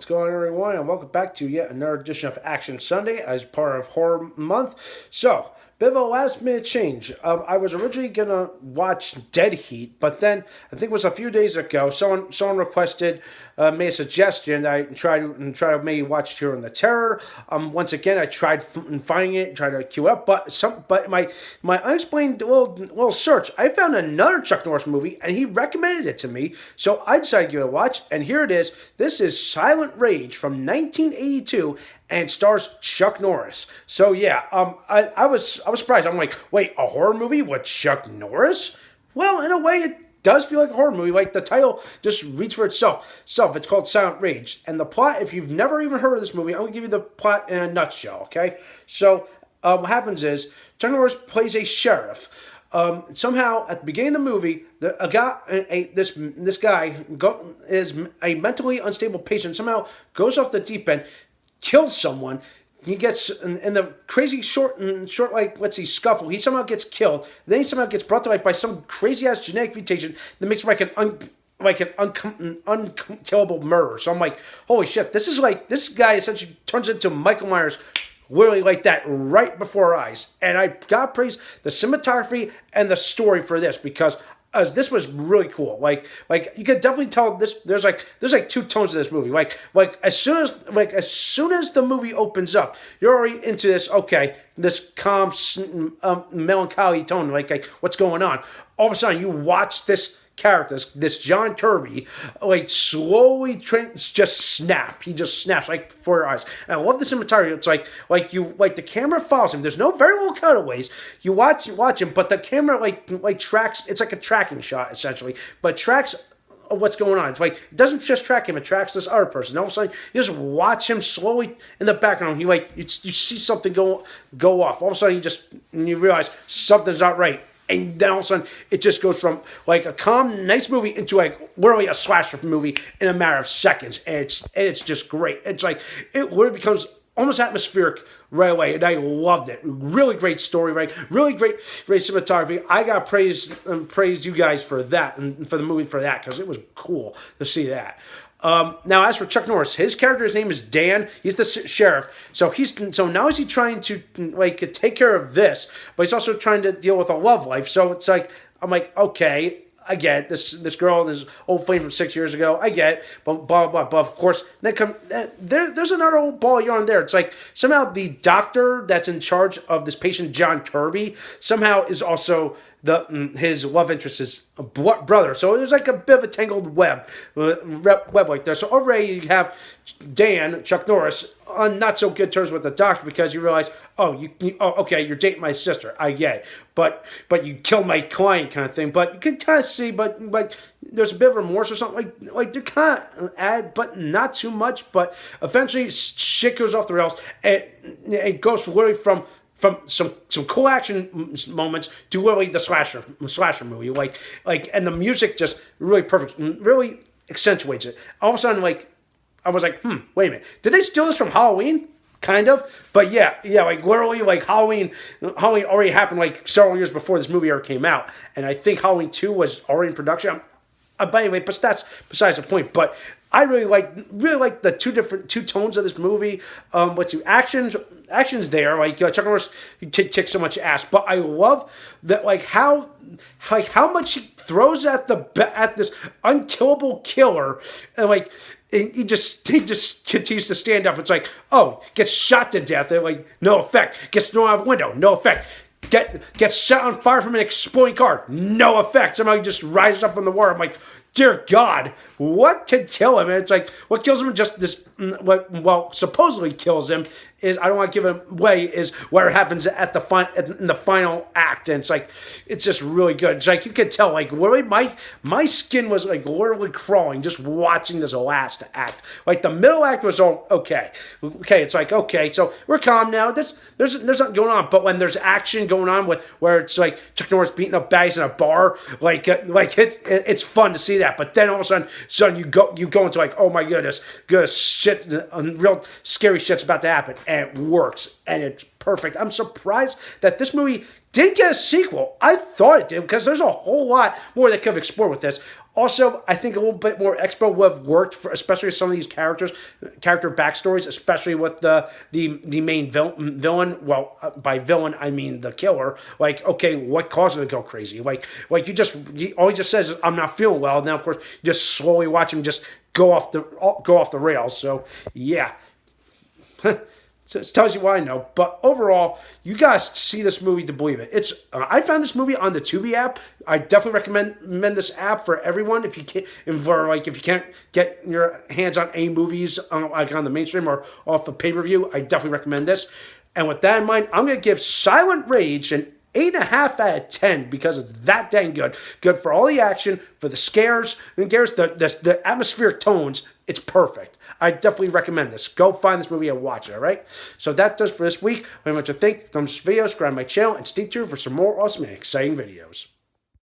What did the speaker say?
going on, everyone? And welcome back to yet another edition of Action Sunday as part of Horror Month. So, bit of a last minute change. I was originally gonna watch Dead Heat, but then I think it was a few days ago. Someone requested, made a suggestion that I try to maybe watch Here in the Terror. Once again, I tried finding it, tried to queue it up, but my unexplained little search, I found another Chuck Norris movie, and he recommended it to me. So I decided to give it a watch, and here it is. This is Silent Rage from 1982. And it stars Chuck Norris. So yeah, I was surprised. I'm like, wait, a horror movie with Chuck Norris? Well, in a way, it does feel like a horror movie. Like the title just reads for itself. It's called Silent Rage, and the plot. If you've never even heard of this movie, I'm gonna give you the plot in a nutshell. Okay, so what happens is Chuck Norris plays a sheriff. Somehow at the beginning of the movie, this guy is a mentally unstable patient. Somehow goes off the deep end, kills someone. He gets in the crazy short like scuffle. He somehow gets killed. Then he somehow gets brought to life by some crazy ass genetic mutation that makes him like an unkillable murderer. So I'm like, holy shit! This guy essentially turns into Michael Myers. Literally like that right before our eyes. And I gotta praise the cinematography and the story for this because this was really cool. Like you could definitely tell this. There's like two tones of this movie. Like as soon as the movie opens up, you're already into this. Okay, this calm, melancholy tone. Like what's going on? All of a sudden, you watch this character, this John Kirby, like slowly just snap. He just snaps like before your eyes. And I love the cinematography. It's like the camera follows him. There's no very little cutaways. You watch him, but the camera like tracks. It's like a tracking shot essentially, but tracks what's going on. It's like it doesn't just track him; it tracks this other person. And all of a sudden, you just watch him slowly in the background. You see something go off. All of a sudden, you realize something's not right. And then all of a sudden, it just goes from like a calm, nice movie into like literally a slasher movie in a matter of seconds. And it's just great. It's like, it literally becomes almost atmospheric right away. And I loved it. Really great story, right? Really great cinematography. I got praise you guys for that and for the movie for that because it was cool to see that. Now, as for Chuck Norris, his character's name is Dan. He's the sheriff. So now is he trying to like take care of this, but he's also trying to deal with a love life. So it's like I'm like, okay, I get it. This girl, this old flame from 6 years ago. I get it, but blah blah blah. Of course, there's another old ball of yarn there. It's like somehow the doctor that's in charge of this patient, John Kirby, somehow is also his love interest's brother. So there's like a bit of a tangled web like there. So already you have Dan, Chuck Norris, on not so good terms with the doctor because you realize, okay, you're dating my sister. I get it. But you killed my client kind of thing. But you can kind of see, but like there's a bit of remorse or something. Like they're kind of add, but not too much. But eventually shit goes off the rails and it goes literally from some cool action moments to literally the slasher movie, and the music just really perfect, really accentuates it. All of a sudden, I was like, wait a minute, did they steal this from Halloween? Kind of, but yeah, like literally, like Halloween already happened like several years before this movie ever came out, and I think Halloween 2 was already in production. But anyway, but that's besides the point. But I really like the two tones of this movie. Actions there, like Chuck Norris kicks so much ass, but I love that how much he throws at this unkillable killer, and like he just continues to stand up. It's like, oh, gets shot to death, and like no effect. Gets thrown out of a window, no effect. Gets set on fire from an exploding car, no effect. Somehow he just rises up from the water. I'm like, dear God, what could kill him? And it's like, what kills him just this, what supposedly kills him is, I don't want to give it away, is what happens in the final act. And it's like, it's just really good. It's like, you could tell, like, literally, my skin was like literally crawling just watching this last act. Like, the middle act was all okay. Okay, it's like, okay, so we're calm now. There's nothing going on. But when there's action going on where it's like Chuck Norris beating up baddies in a bar, it's fun to see that. But then all of a sudden you go into like, oh my goodness, shit, real scary shit's about to happen, and it works, and it's perfect. I'm surprised that this movie didn't get a sequel. I thought it did because there's a whole lot more they could have explored with this. Also, I think a little bit more expo would have worked for, especially with some of these character backstories, especially with the main villain. Well, by villain I mean the killer. Like, okay, what caused him to go crazy? Like all he just says is, "I'm not feeling well." Now, of course, you just slowly watch him just go off the rails. So yeah. So it tells you what I know. But overall, you guys see this movie to believe it. It's I found this movie on the Tubi app. I definitely recommend this app for everyone. If you can't, if you can't get your hands on any movies like on the mainstream or off of pay-per-view, I definitely recommend this. And with that in mind, I'm going to give Silent Rage an 8.5 out of 10 because it's that dang good. Good for all the action, for the scares, the atmospheric tones. It's perfect. I definitely recommend this. Go find this movie and watch it, all right? So that does for this week. Very much I think. Thumbs this video, subscribe to my channel, and stay tuned for some more awesome and exciting videos.